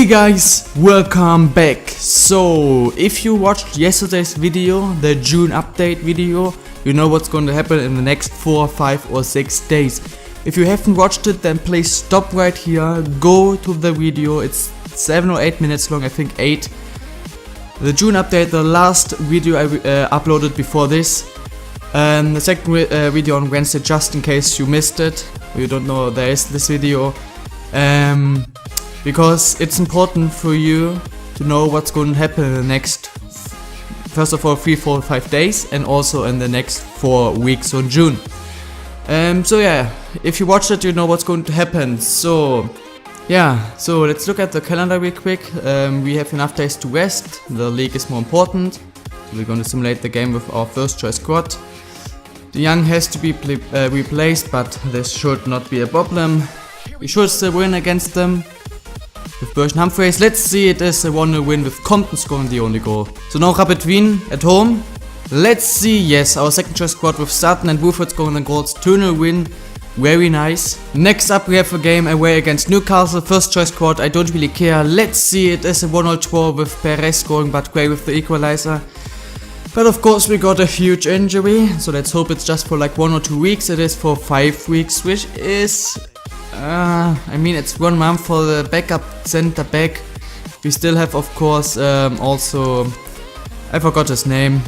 Hey guys, welcome back. So, if you watched yesterday's video, the June update video, you know what's going to happen in the next 4, 5 or 6 days. If you haven't watched it, then please stop right here, go to the video. It's 7 or 8 minutes long, I think 8. The June update, the last video I uploaded before this. The second video on Wednesday, just in case you missed it, or you don't know there is this video. Because it's important for you to know what's going to happen in the next, first of all, 3, 4, 5 days, and also in the next 4 weeks on June. So yeah, if you watch it, you know what's going to happen. So yeah, so let's look at the calendar real quick. We have enough days to rest. The league is more important. So we're going to simulate the game with our first choice squad. The young has to be replaced, but this should not be a problem. We should still win against them. With Burschen Humphreys, let's see, it is a 1-0 win with Compton scoring the only goal. So now Rapid Wien at home. Let's see, yes, our second choice squad with Sutton and Woodford scoring the goals. 2-0 win, very nice. Next up we have a game away against Newcastle, first choice squad, I don't really care. Let's see, it is a 1-0 draw with Perez scoring but Gray with the equalizer. But of course we got a huge injury, so let's hope it's just for like 1 or 2 weeks. It is for 5 weeks, which is... I mean, it's 1 month for the backup center back. We still have, of course, also, I forgot his name.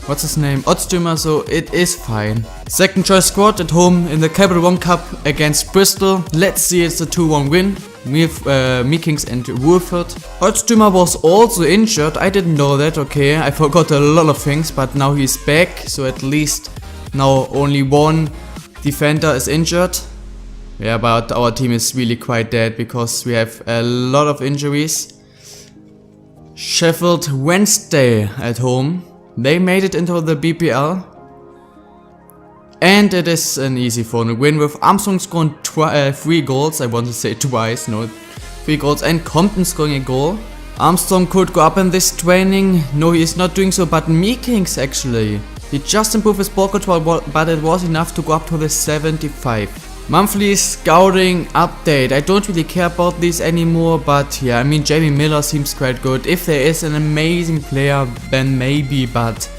What's his name? Oddstürmer, so it is fine. Second choice squad at home in the Capital One Cup against Bristol. Let's see, it's a 2-1 win with Meekings and Woolford. Oddstürmer was also injured. I didn't know that. Okay, I forgot a lot of things, but now he's back. So at least now only one defender is injured. Yeah, but our team is really quite dead because we have a lot of injuries. Sheffield Wednesday at home. They made it into the BPL. And it is an easy 4-0 win with Armstrong scoring 3 goals. I want to say twice, no, 3 goals. And Compton scoring a goal. Armstrong could go up in this training. No, he is not doing so, but Meekings actually. He just improved his ball control, but it was enough to go up to the 75. Monthly scouting update. I don't really care about these anymore, but yeah, I mean, Jamie Miller seems quite good. If there is an amazing player, then maybe, but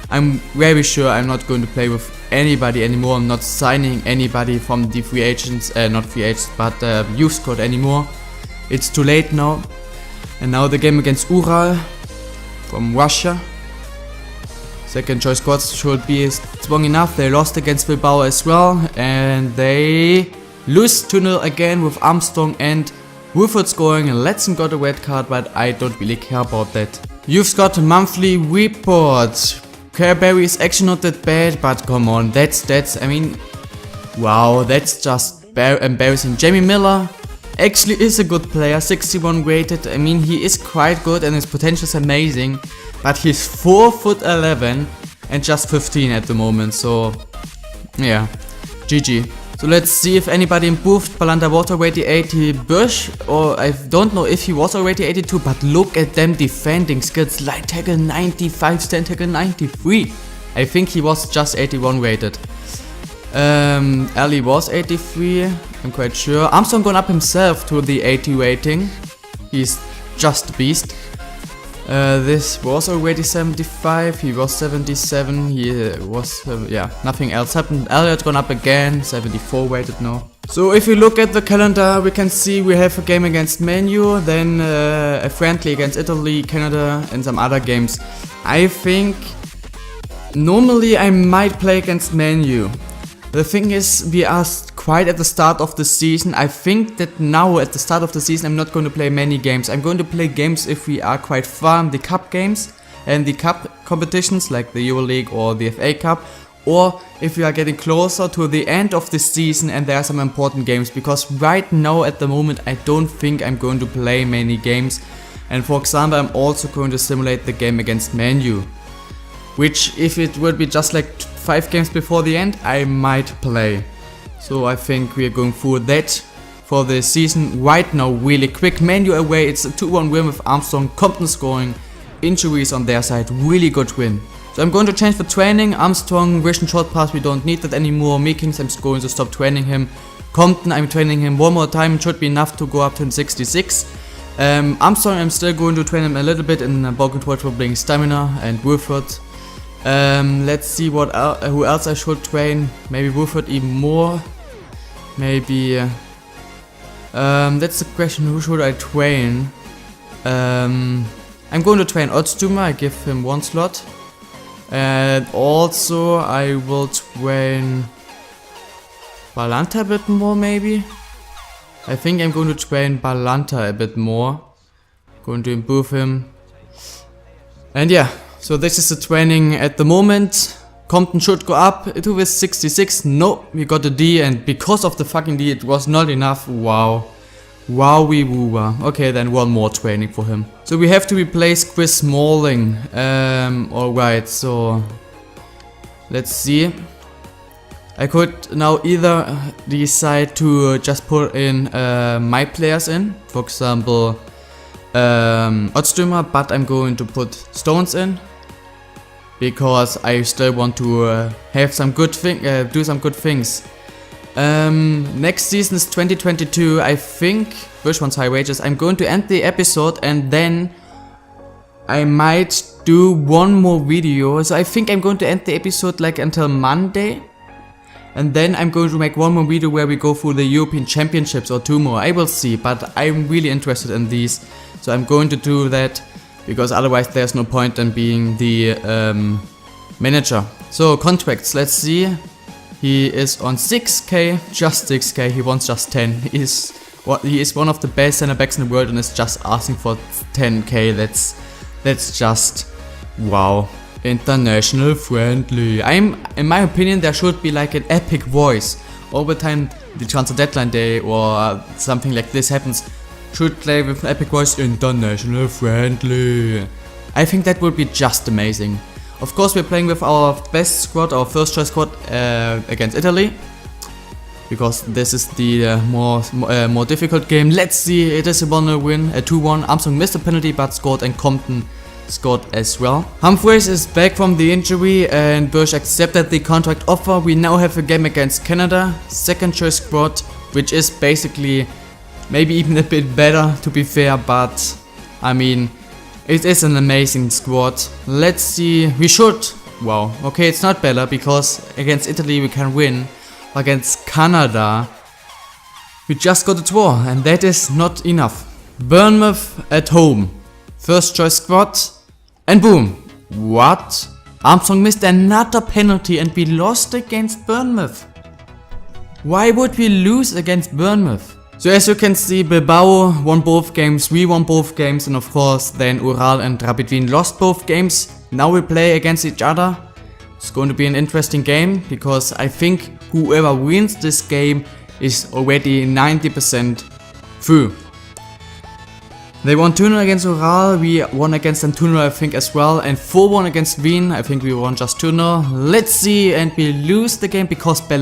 I'm very sure I'm not going to play with anybody anymore. I'm not signing anybody from the free agents, not free agents, but youth squad anymore. It's too late now. And now the game against Ural from Russia. Second choice squads should be strong enough. They lost against Bilbao as well, and they lose 2-0 again with Armstrong and Woolford scoring. And Letson got a red card, but I don't really care about that. You've got a monthly report. Carberry is actually not that bad, but come on, that's I mean, wow, that's just embarrassing. Jamie Miller actually is a good player, 61 rated. I mean, he is quite good and his potential is amazing. But he's 4'11" and just 15 at the moment, so yeah, GG. So let's see if anybody improved. Balanda was already 80, Bush, or I don't know if he was already 82, but look at them defending skills. Light tackle 95, stand tackle 93. I think he was just 81 rated. Ali was 83, I'm quite sure. Armstrong gone up himself to the 80 rating. He's just a beast. This was already 75, he was 77, he was, yeah, nothing else happened. Elliot gone up again, 74 rated now. So if you look at the calendar, we can see we have a game against Man U, then a friendly against Italy, Canada, and some other games. I think normally I might play against Man U. The thing is, we are quite at the start of the season. I think that now at the start of the season I'm not going to play many games. I'm going to play games if we are quite far in the cup games and the cup competitions like the EuroLeague or the FA Cup, or if we are getting closer to the end of the season and there are some important games, because right now at the moment I don't think I'm going to play many games. And for example, I'm also going to simulate the game against Man U, which if it would be just like 5 games before the end, I might play. So I think we are going through that for the season right now really quick. Man U away, it's a 2-1 win with Armstrong, Compton scoring, injuries on their side, really good win. So I'm going to change for training. Armstrong, vision short pass, we don't need that anymore. Meekings, I'm going to stop training him. Compton, I'm training him one more time, it should be enough to go up to 66. Armstrong, I'm still going to train him a little bit in ball control for playing stamina and Wolford. Let's see who else I should train. Maybe Wolford even more. Maybe. That's the question. Who should I train? I'm going to train Oddstuma. I give him 1 slot. And also I will train Balanta a bit more, maybe. I think I'm going to train Balanta a bit more. Going to improve him. And yeah, so this is the training at the moment. Compton should go up to with 66. No, we got a D, and because of the fucking D it was not enough. Wow. Wowie woowa. Okay, then 1 more training for him. So we have to replace Chris Smalling. Alright, so let's see. I could now either decide to just put in my players in, for example Oddstuma, but I'm going to put Stones in because I still want to have some good do some good things. Next season is 2022. I think which one's high wages. I'm going to end the episode and then I might do 1 more video. So I think I'm going to end the episode like until Monday. And then I'm going to make 1 more video where we go through the European Championships, or 2 more, I will see, but I'm really interested in these. So I'm going to do that, because otherwise there's no point in being the manager. So contracts, let's see. He is on 6k, just 6k, he wants just 10. He is one of the best center backs in the world and is just asking for 10k, that's just wow. International friendly. In my opinion, there should be like an epic voice. All the time the transfer deadline day or something like this happens, should play with an epic voice. International friendly. I think that would be just amazing. Of course, we're playing with our best squad, our first choice squad against Italy, because this is the more difficult game. Let's see. It is a 1-0 win, a 2-1. Armstrong missed a penalty but scored, and Compton scored as well. Humphreys is back from the injury and Bush accepted the contract offer. We now have a game against Canada, second choice squad, which is basically maybe even a bit better, to be fair, but I mean, it is an amazing squad. Let's see, we should, wow, okay, it's not better because against Italy we can win. Against Canada we just got a draw, and that is not enough. Bournemouth at home, first choice squad. And boom! What? Armstrong missed another penalty and we lost against Bournemouth. Why would we lose against Bournemouth? So as you can see, Bilbao won both games, we won both games, and of course then Ural and Rapid Wien lost both games. Now we play against each other. It's going to be an interesting game because I think whoever wins this game is already 90% through. They won 2-0 against Ural, we won against them 2-0 I think as well, and 4-1 against Wien, I think we won just 2-0. Let's see, and we lose the game because Karim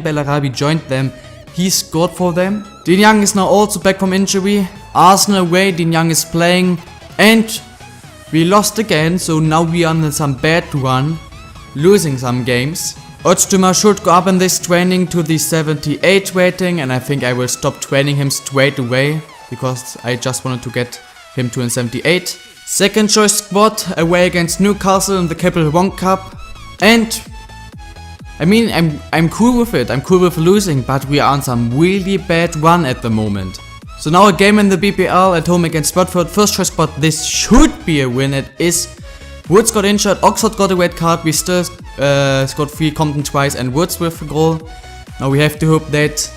Bellarabi joined them, he scored for them. Dean Young is now also back from injury, Arsenal away, Dean Young is playing, and we lost again, so now we are on some bad run, losing some games. Oddstuma should go up in this training to the 78 rating, and I think I will stop training him straight away, because I just wanted to get him to a 78. Second choice squad away against Newcastle in the Capital One Cup, and I mean I'm cool with it, I'm cool with losing, but we are on some really bad run at the moment. So now a game in the BPL at home against Watford, first choice squad. This should be a win. It is. Woods got injured, Oxford got a red card, we still scored 3, Compton twice, and Woods with a goal. Now we have to hope that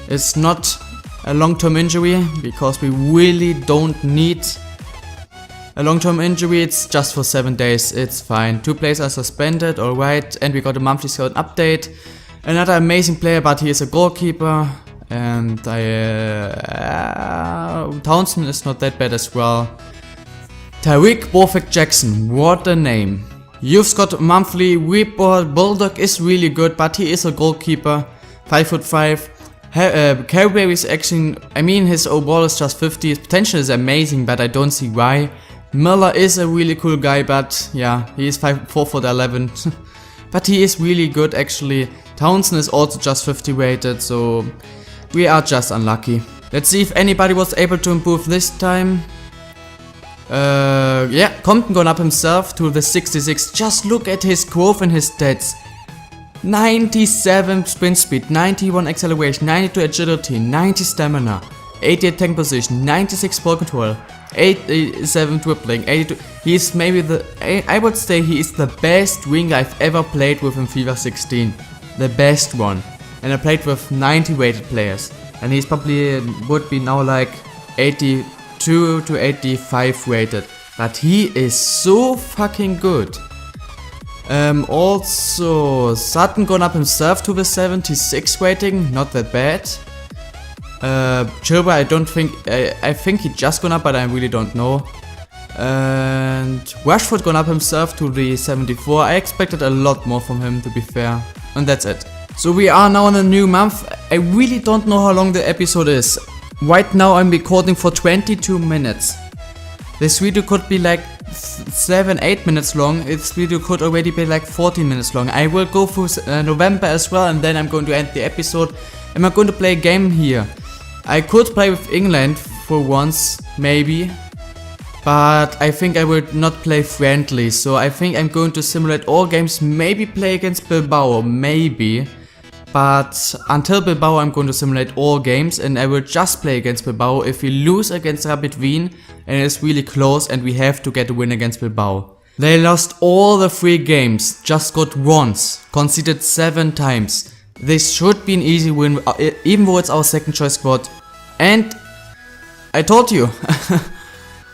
it's not a long-term injury, because we really don't need a long-term injury. It's just for 7 days, it's fine. 2 players are suspended, alright, and we got a monthly scout update. Another amazing player, but he is a goalkeeper, and Townsend is not that bad as well. Tariq Borthwick Jackson, what a name. You've got monthly report. Bulldog is really good, but he is a goalkeeper, 5'5". Carberry is actually, I mean, his overall is just 50, his potential is amazing, but I don't see why. Miller is a really cool guy, but yeah, he is 4'11", but he is really good actually. Townsend is also just 50 rated, so we are just unlucky. Let's see if anybody was able to improve this time. Yeah, Compton gone up himself to the 66. Just look at his growth and his stats. 97 sprint speed, 91 acceleration, 92 agility, 90 stamina, 88 tank position, 96 ball control, 87 dribbling, 82. He is maybe I would say he is the best winger I've ever played with in FIFA 16. The best one. And I played with 90 rated players. And he's probably would be now like 82 to 85 rated. But he is so fucking good. Also, Sutton gone up himself to the 76 rating, not that bad. Chilwell, I think he just gone up, but I really don't know. And Rashford gone up himself to the 74. I expected a lot more from him, to be fair. And that's it. So we are now in a new month. I really don't know how long the episode is. Right now I'm recording for 22 minutes. This video could be like 7-8 minutes long. This video could already be like 14 minutes long. I will go through November as well, and then I'm going to end the episode. And I'm going to play a game here. I could play with England for once, maybe. But I think I will not play friendly. So I think I'm going to simulate all games. Maybe play against Bilbao, maybe. But until Bilbao I'm going to simulate all games, and I will just play against Bilbao if we lose against Rapid Wien and it's really close and we have to get a win against Bilbao. They lost all the 3 games, just got once, conceded 7 times. This should be an easy win, even though it's our second choice squad. And I told you,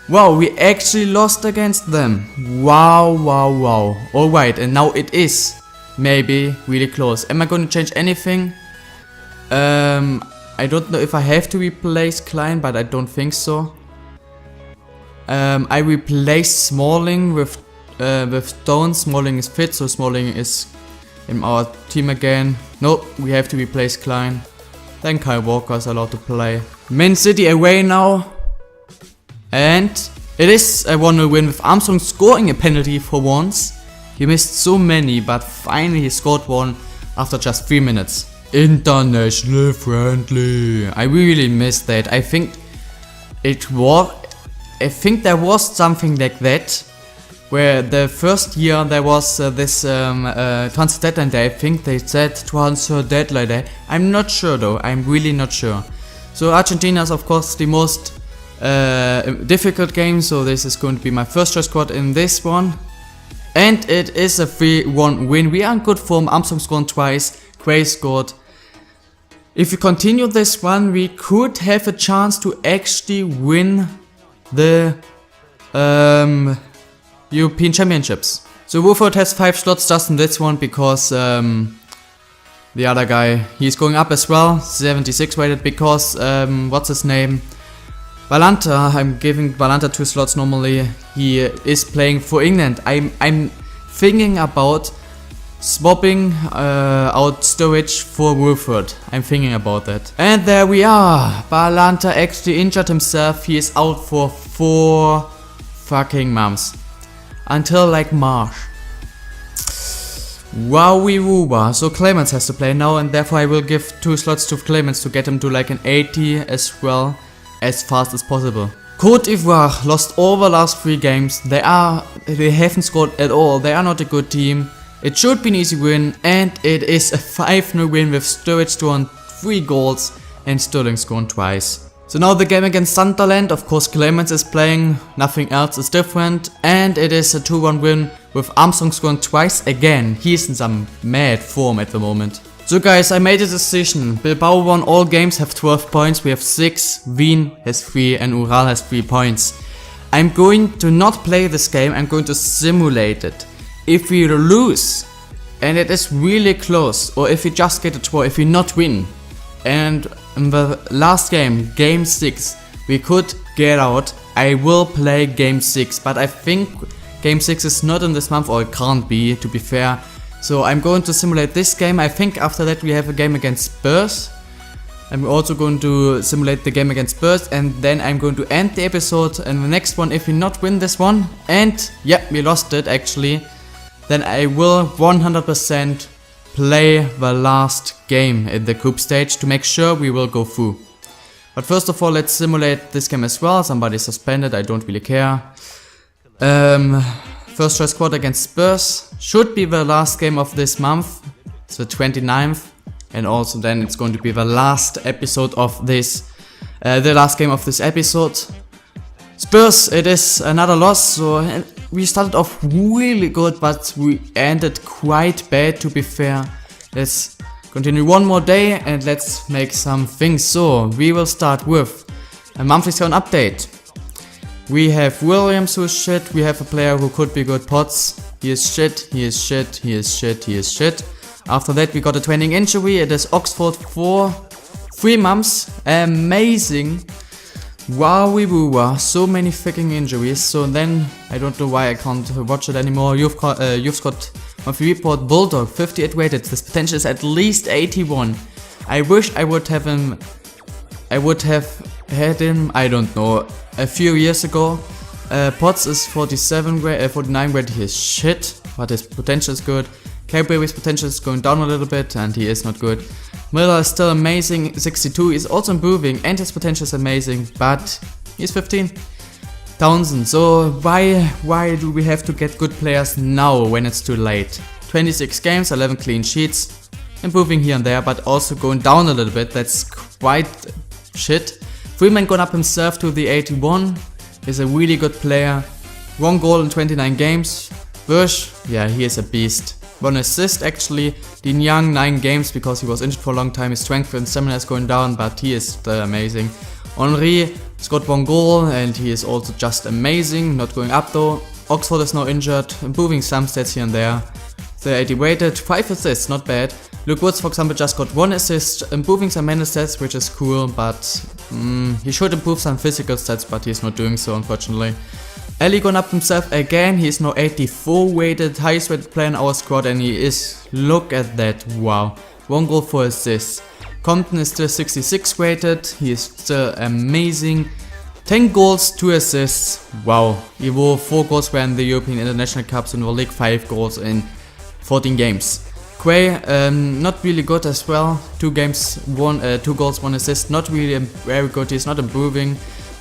wow, we actually lost against them. Wow. Alright, and now it is maybe really close. Am I going to change anything? I don't know if I have to replace Klein, but I don't think so. I replaced Smalling with Stone. Smalling is fit, so Smalling is in our team again. Nope, we have to replace Klein. Then Kyle Walker is allowed to play. Man City away now. And it is a 1-0 win with Armstrong scoring a penalty for once. He missed so many, but finally he scored one after just 3 minutes. International friendly. I really missed that. I think there was something like that, where the first year there was this transfer deadline day. I think they said transfer deadline day. I'm not sure though. I'm really not sure. So Argentina is of course the most difficult game. So this is going to be my first choice squad in this one. And it is a 3-1 win. We are in good form. Armstrong scored twice. Gray scored. If we continue this one, we could have a chance to actually win the European Championships. So Woodford has 5 slots just in this one because the other guy, he's going up as well. 76 rated because, what's his name? Balanta, I'm giving Balanta 2 slots normally. He is playing for England. I'm thinking about swapping out Sturridge for Woodford. I'm thinking about that. And there we are. Balanta actually injured himself. He is out for 4 fucking months. Until like March. Wowie wooba. So Clemens has to play now, and therefore I will give 2 slots to Clemens to get him to like an 80 as well, as fast as possible. Côte d'Ivoire lost all the last 3 games. They haven't scored at all. They are not a good team. It should be an easy win, and it is a 5-0 win with Sturridge scoring 3 goals and Sterling scoring twice. So now the game against Sunderland, of course Clemens is playing, nothing else is different, and it is a 2-1 win with Armstrong scoring twice again. He is in some mad form at the moment. So guys, I made a decision. Bilbao won all games, have 12 points, we have 6, Wien has 3 and Ural has 3 points. I'm going to not play this game, I'm going to simulate it. If we lose, and it is really close, or if we just get a draw, if we not win, and in the last game, game 6, we could get out, I will play game 6, but I think game 6 is not in this month, or it can't be, to be fair. So I'm going to simulate this game. I think after that we have a game against Spurs. I'm also going to simulate the game against Spurs, and then I'm going to end the episode in the next one if we not win this one. And yeah, we lost it actually. Then I will 100% play the last game in the group stage to make sure we will go through. But first of all, let's simulate this game as well. Somebody's suspended, I don't really care. First choice squad against Spurs. Should be the last game of this month. It's the 29th. And also then it's going to be the last episode of this, the last game of this episode. Spurs, it is another loss. So we started off really good, but we ended quite bad, to be fair. Let's continue one more day and let's make some things. So we will start with a monthly score update. We have Williams, who is shit. We have a player who could be good. Potts. He is shit, he is shit, he is shit, he is shit. After that we got a training injury. It is Oxford for 3 months. Amazing. Wowie woo, so many freaking injuries. So then I don't know why I can't watch it anymore. You've got monthly report Bulldog 58 rated. This potential is at least 81. I wish I would have him. I would have had him, I don't know, a few years ago. Potts is 49 rated. He is shit, but his potential is good. Cadbury's potential is going down a little bit and he is not good. Miller is still amazing, 62, is also improving and his potential is amazing, but he's 15. Townsend, so why do we have to get good players now when it's too late? 26 games, 11 clean sheets, improving here and there, but also going down a little bit. That's quite shit. Freeman gone up himself to the 81, is a really good player. 1 goal in 29 games. Bush, yeah, he is a beast. 1 assist actually. Dean Young, 9 games because he was injured for a long time. His strength and stamina is going down, but he is still amazing. Henry has got 1 goal and he is also just amazing. Not going up though. Oxford is now injured, improving some stats here and there. The 80 rated, 5 assists, not bad. Luke Woods, for example, just got 1 assist, improving some mental stats, which is cool, but he should improve some physical stats, but he's not doing so, unfortunately. Ali gone up himself again. He is now 84 rated, highest rated player in our squad, and he is, look at that, wow, 1 goal, 4 assists. Compton is still 66 rated, he is still amazing. 10 goals, 2 assists, wow. Evo, 4 goals were in the European International Cups, in the League 5 goals in 14 games. Quay, not really good as well. 2 games, 2 goals, 1 assist. Not really very good. He's not improving.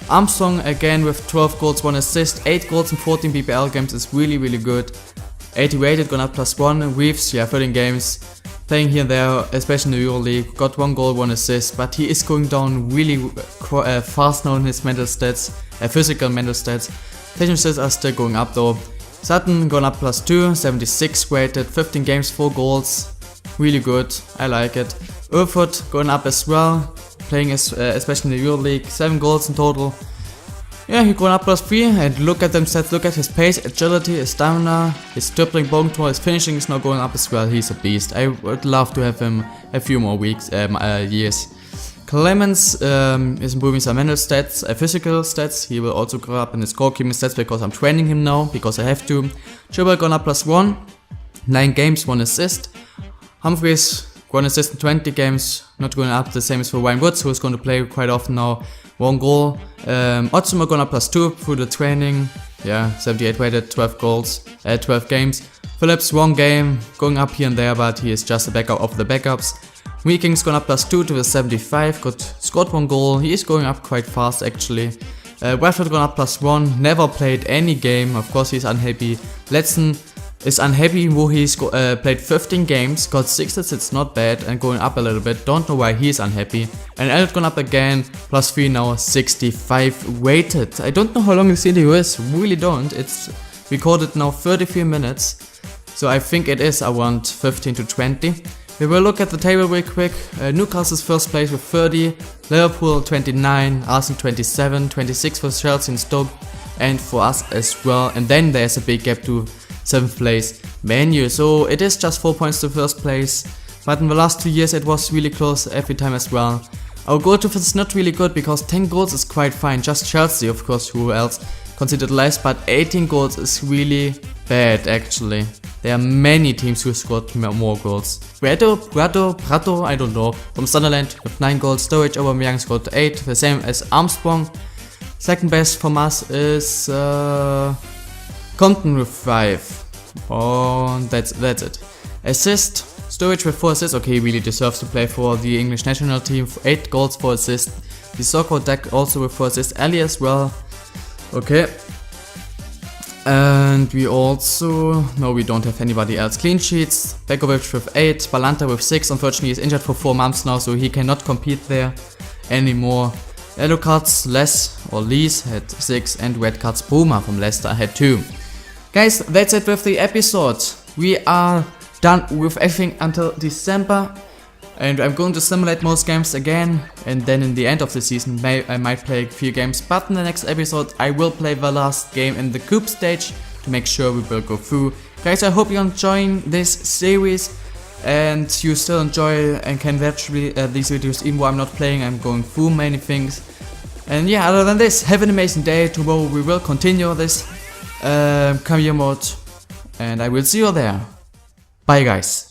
Armstrong again with 12 goals, 1 assist. 8 goals in 14 BPL games is really good. 80 rated, gone up +1. Reeves, yeah, 13 games. Playing here and there, especially in the EuroLeague. Got 1 goal, 1 assist. But he is going down really fast now in his mental stats, physical mental stats. Technical stats are still going up though. Sutton gone up +2, 76 rated, 15 games, 4 goals, really good, I like it. Urford going up as well, playing especially in the EuroLeague, 7 goals in total. Yeah, he going up +3 and look at them stats, look at his pace, agility, his stamina, his dribbling, bone control, his finishing is now going up as well, he's a beast. I would love to have him a few more years. Clemens is improving some mental stats, physical stats. He will also grow up in his goalkeeping stats because I'm training him now, because I have to. Chilwell gone up +1, 9 games, 1 assist. Humphries, 1 assist in 20 games, not going up, the same as for Ryan Woods, who is going to play quite often now. 1 goal. Otsumer gone up +2 through the training, yeah, 78 rated, 12 goals, 12 games. Phillips, 1 game, going up here and there, but he is just a backup of the backups. Weeking's gone up +2 to the 75, scored 1 goal, he is going up quite fast actually. Bradford gone up +1, never played any game, of course he's unhappy. Letson is unhappy who he's played 15 games, got 6 assists, not bad, and going up a little bit, don't know why he's unhappy. And Elliot gone up again, +3 now, 65 rated. I don't know how long this interview is, really don't, it's recorded now 33 minutes, so I think it is around 15 to 20. We will look at the table real quick. Newcastle's first place with 30, Liverpool 29, Arsenal 27, 26 for Chelsea and Stoke, and for us as well. And then there's a big gap to 7th place, Man U. So it is just 4 points to first place, but in the last 2 years it was really close every time as well. Our goal difference is not really good because 10 goals is quite fine, just Chelsea of course, who else considered less, but 18 goals is really bad actually. There are many teams who scored more goals. Prato, I don't know, from Sunderland with 9 goals. Sturridge, Aubameyang scored 8, the same as Armstrong. Second best from us is Compton with 5. Oh, that's it. Assist, Sturridge with 4 assists. Okay, he really deserves to play for the English national team. 8 goals, 4 assists. The so-called deck also refers this Ellie as well. Okay. And we also, no, we don't have anybody else. Clean sheets, Begovic with 8, Balanta with 6. Unfortunately, he's injured for 4 months now, so he cannot compete there anymore. Yellow cards, Lees had 6, and red cards, Boomer from Leicester had 2. Guys, that's it with the episode. We are done with everything until December. And I'm going to simulate most games again, and then in the end of the season I might play a few games, but in the next episode I will play the last game in the Coop stage to make sure we will go through. Guys, I hope you're enjoying this series and you still enjoy and can watch these videos even though I'm not playing, I'm going through many things. And yeah, other than this, have an amazing day. Tomorrow we will continue this career mode, and I will see you there. Bye guys.